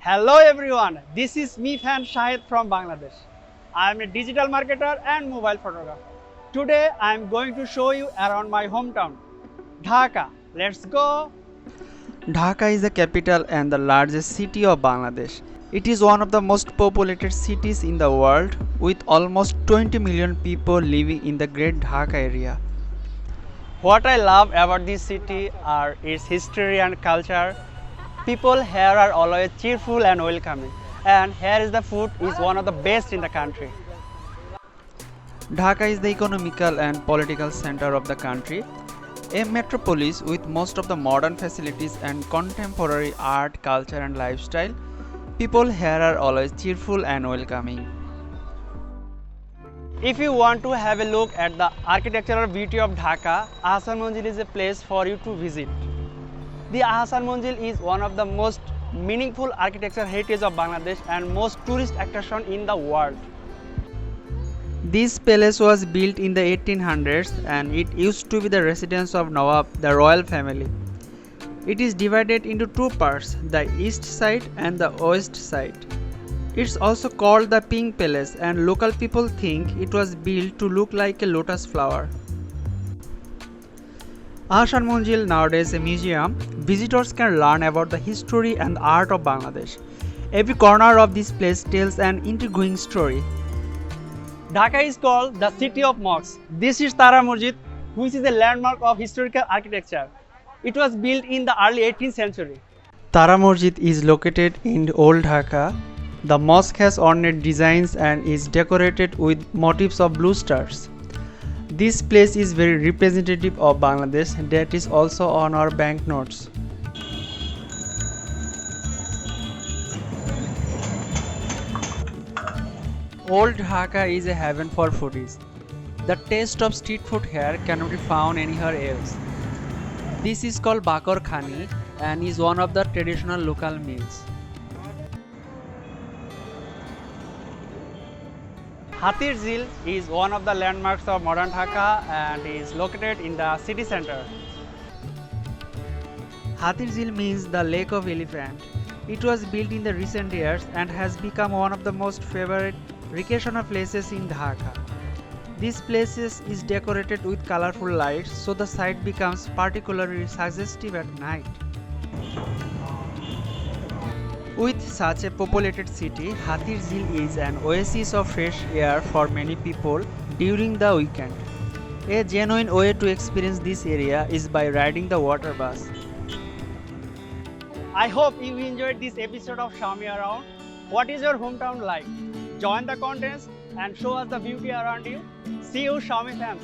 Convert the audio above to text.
Hello everyone, this is me fan Shahid from Bangladesh. I am a digital marketer and mobile photographer. Today I am going to show you around my hometown, Dhaka. Let's go! Dhaka is the capital and the largest city of Bangladesh. It is one of the most populated cities in the world with almost 20 million people living in the Great Dhaka area. What I love about this city are its history and culture. People here are always cheerful and welcoming. And here is the food is one of the best in the country. Dhaka is the economical and political center of the country, a metropolis with most of the modern facilities and contemporary art, culture and lifestyle. People here are always cheerful and welcoming. If you want to have a look at the architectural beauty of Dhaka, Ahsan Manzil is a place for you to visit. The Ahsan Manzil is one of the most meaningful architectural heritage of Bangladesh and most tourist attraction in the world. This palace was built in the 1800s and it used to be the residence of Nawab, the royal family. It is divided into two parts, the east side and the west side. It's also called the Pink Palace and local people think it was built to look like a lotus flower. Ahsan Manzil nowadays a museum. Visitors can learn about the history and art of Bangladesh. Every corner of this place tells an intriguing story. Dhaka is called the city of mosques. This is Tara Masjid, which is a landmark of historical architecture. It was built in the early 18th century. Tara Masjid is located in Old Dhaka. The mosque has ornate designs and is decorated with motifs of blue stars. This place is very representative of Bangladesh, that is also on our banknotes. Old Dhaka is a heaven for foodies. The taste of street food here cannot be found anywhere else. This is called Bakor Khani and is one of the traditional local meals. Hathir Jheel is one of the landmarks of modern Dhaka and is located in the city center. Hathir Jheel means the lake of elephant. It was built in the recent years and has become one of the most favorite recreational places in Dhaka. This place is decorated with colorful lights so the site becomes particularly suggestive at night. With such a populated city, Hathir Jheel is an oasis of fresh air for many people during the weekend. A genuine way to experience this area is by riding the water bus. I hope you enjoyed this episode of Show Me Around. What is your hometown like? Join the contest and show us the beauty around you. See you, Xiaomi fans.